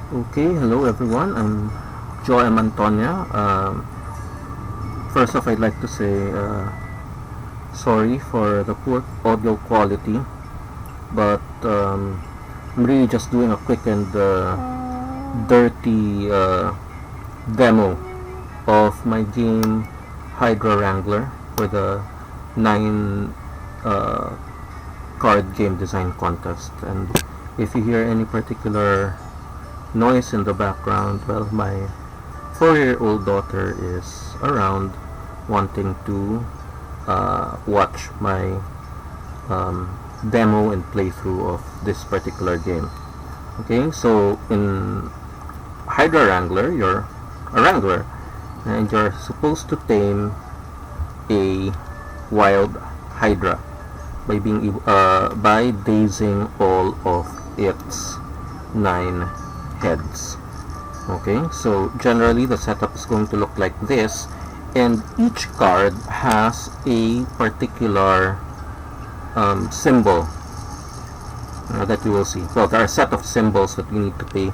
Okay, hello everyone. I'm Joem Antonia. First off, I'd like to say sorry for the poor audio quality, but I'm really just doing a quick and dirty demo of my game Hydra Wrangler for the 9 uh, card game design contest. And if you hear any particular noise in the background, well, my 4-year-old daughter is around wanting to watch my demo and playthrough of this particular game. Okay, so in Hydra Wrangler, you're a wrangler and you're supposed to tame a wild hydra by dazing all of its 9 heads. Okay, so generally the setup is going to look like this, and each card has a particular symbol that you will see. Well, there are a set of symbols that we need to pay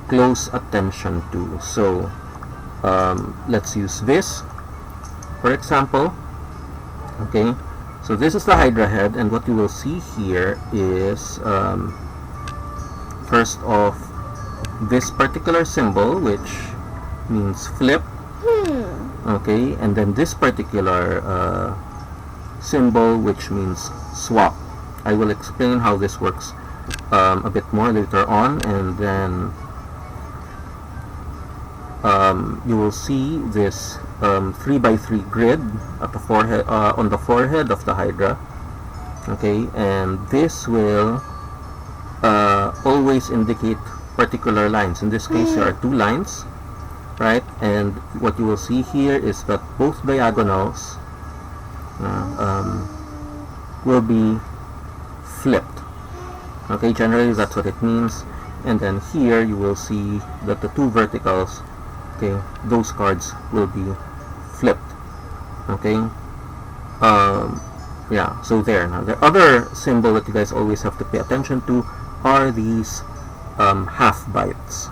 close attention to. So let's use this for example. Okay, so this is the Hydra head, and what you will see here is first off, this particular symbol, which means flip. Okay, and then this particular symbol, which means swap. I will explain how this works a bit more later on, and then you will see this 3x3 grid at the forehead, on the forehead of the Hydra. Okay, and this will always indicate particular lines. In this case, there are 2 lines, right? And what you will see here is that both diagonals will be flipped. Okay, generally that's what it means. And then here you will see that the 2 verticals, okay, those cards will be flipped. Okay, yeah, so there. Now the other symbol that you guys always have to pay attention to are these half bites,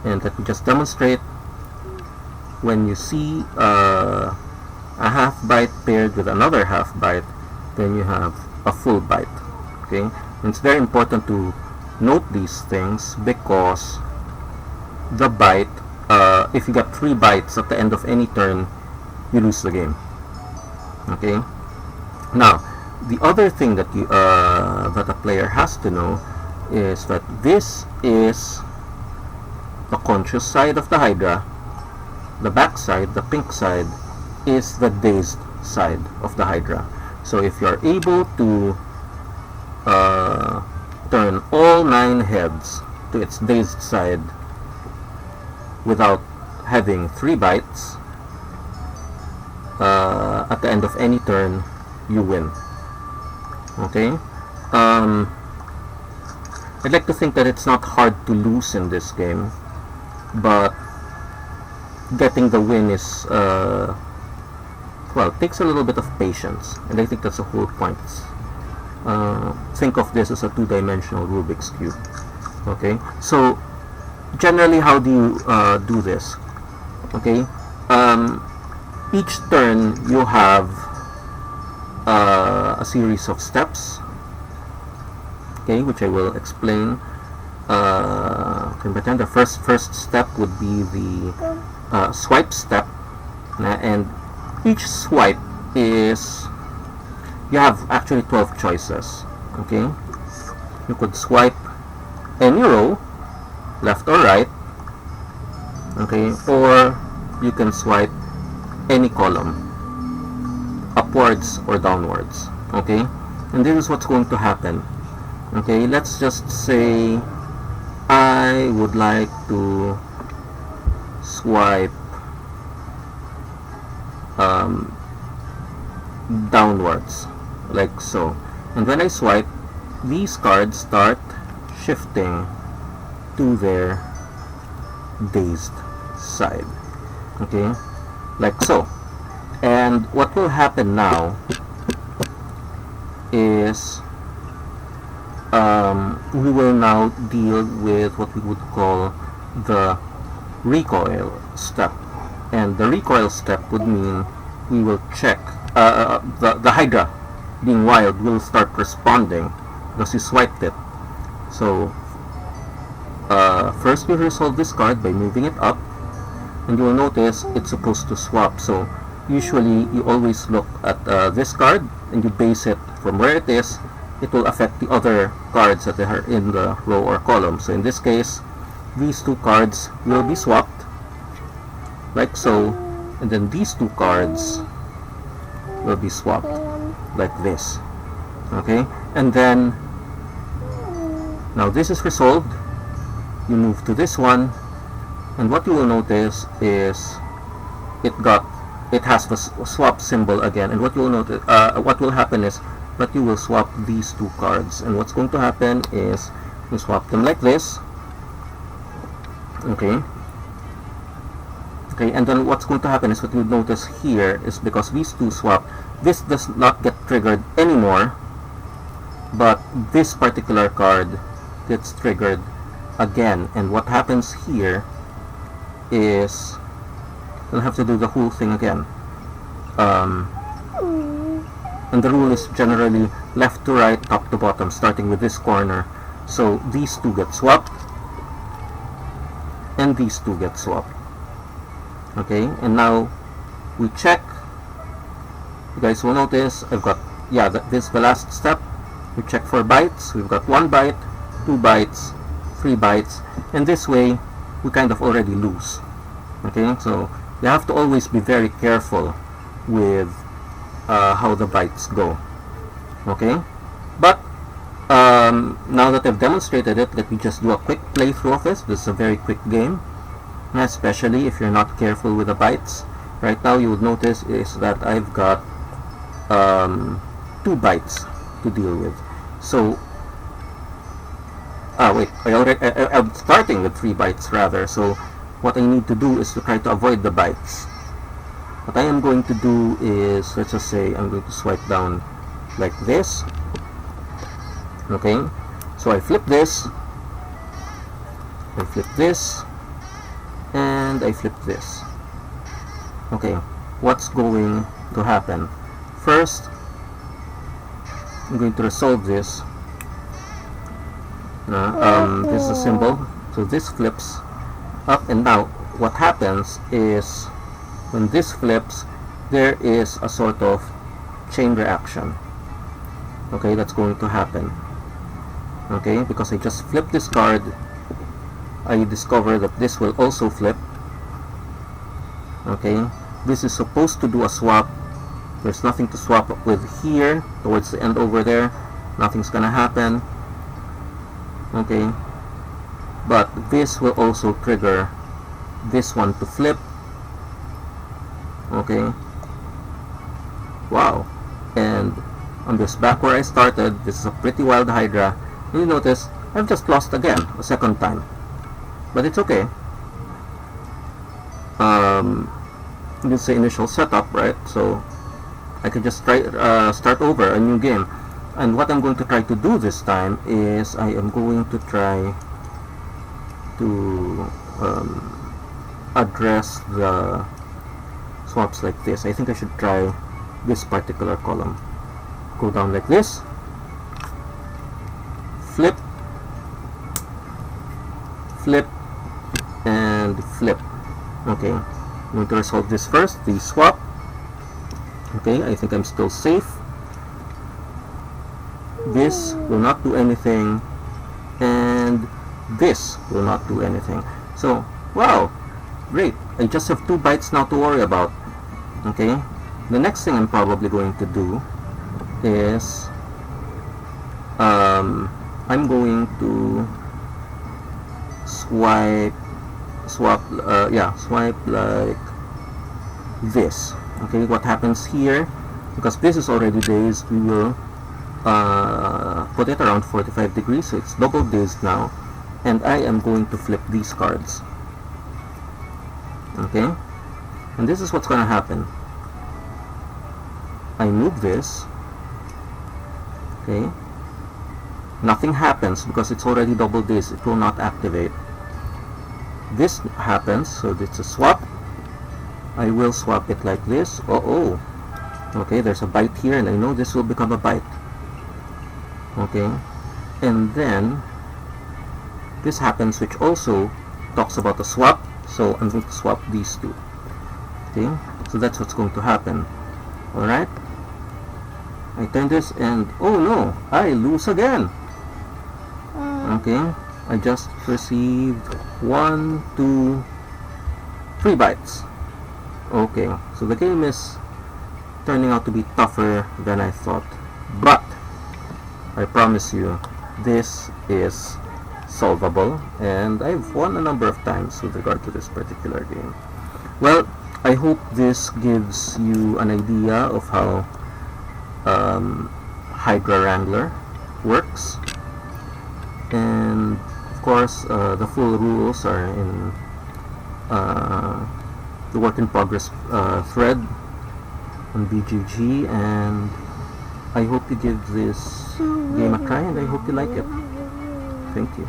and let me just demonstrate. When you see a half bite paired with another half bite, then you have a full bite. Okay, and it's very important to note these things, because the bite, if you get 3 bites at the end of any turn, you lose the game. Okay, now the other thing that you that a player has to know is that this is the conscious side of the Hydra. The back side, the pink side, is the dazed side of the Hydra. So if you're able to turn all 9 heads to its dazed side without having 3 bites at the end of any turn, you win. Okay, I'd like to think that it's not hard to lose in this game, but getting the win is well, takes a little bit of patience, and I think that's the whole point. Think of this as a 2-dimensional Rubik's Cube. Okay, so generally, how do you do this? Okay, each turn you have a series of steps, okay, which I will explain. Can pretend the first step would be the swipe step, and each swipe is, you have actually 12 choices. Okay, you could swipe any row, left or right. Okay, or you can swipe any column, upwards or downwards. Okay, and this is what's going to happen. Okay, let's just say I would like to swipe downwards, like so. And when I swipe, these cards start shifting to their dazed side. Okay, like so. And what will happen now is we will now deal with what we would call the recoil step. And the recoil step would mean we will check the Hydra, being wild, will start responding because you swiped it. So first we resolve this card by moving it up, and you will notice it's supposed to swap. So usually you always look at this card and you base it from where it is. It will affect the other cards that are in the row or column. So in this case, these two cards will be swapped like so, and then these two cards will be swapped like this. Okay, and then now this is resolved. You move to this one, and what you will notice is it has the swap symbol again. And what you will notice, what will happen is that you will swap these two cards, and what's going to happen is you swap them like this. Okay, and then what's going to happen is what you notice here is because these two swap, this does not get triggered anymore, but this particular card gets triggered again. And what happens here is you'll have to do the whole thing again. And the rule is generally left to right, top to bottom, starting with this corner. So these two get swapped, and these two get swapped. Okay, and now we check. You guys will notice I've got, this is the last step. We check for bytes. We've got 1 byte, 2 bytes, 3 bytes, and this way we kind of already lose. Okay, so you have to always be very careful with how the bytes go. Okay, but now that I've demonstrated it, let me just do a quick playthrough of this. This is a very quick game, especially if you're not careful with the bytes. Right now you would notice is that I've got 2 bytes to deal with. So wait, I'm starting with 3 bytes rather. So what I need to do is to try to avoid the bytes. What I am going to do is, let's just say I'm going to swipe down like this. Okay, so I flip this, I flip this, and I flip this. Okay, what's going to happen? First, I'm going to resolve this. This is a symbol, so this flips up, and now what happens is when this flips, there is a sort of chain reaction. Okay, that's going to happen. Okay, because I just flipped this card, I discover that this will also flip. Okay, this is supposed to do a swap. There's nothing to swap with here, towards the end over there. Nothing's gonna happen. Okay, but this will also trigger this one to flip. Okay, wow. And I'm just back where I started. This is a pretty wild Hydra. You notice I've just lost again, a second time, but it's okay. This is the initial setup, right? So I can just try start over a new game. And what I'm going to try to do this time is I am going to try to address the swaps like this. I think I should try this particular column. Go down like this, flip, flip, and flip. Okay, I'm going to resolve this first, the swap. Okay, I think I'm still safe. This will not do anything, and this will not do anything. So, wow, great. I just have 2 bytes now to worry about. Okay, the next thing I'm probably going to do is I'm going to swipe like this. Okay, what happens here, because this is already dazed, we will put it around 45 degrees, so it's double dazed now, and I am going to flip these cards. Okay, and this is what's going to happen. I move this. Okay, nothing happens because it's already double dazed. It will not activate. this happens, so it's a swap. I will swap it like this. Oh, okay, there's a bite here, and I know this will become a bite. Okay, and then this happens, which also talks about a swap, so I'm going to swap these two. Okay, so that's what's going to happen. Alright, I turn this, and oh no, I lose again. Okay, I just received 1, 2, 3 bites. Okay, so the game is turning out to be tougher than I thought, but I promise you this is solvable, and I've won a number of times with regard to this particular game. Well, I hope this gives you an idea of how Hydra Wrangler works, and of course the full rules are in the work in progress thread on BGG, and I hope you give this game a try, and I hope you like it. Thank you.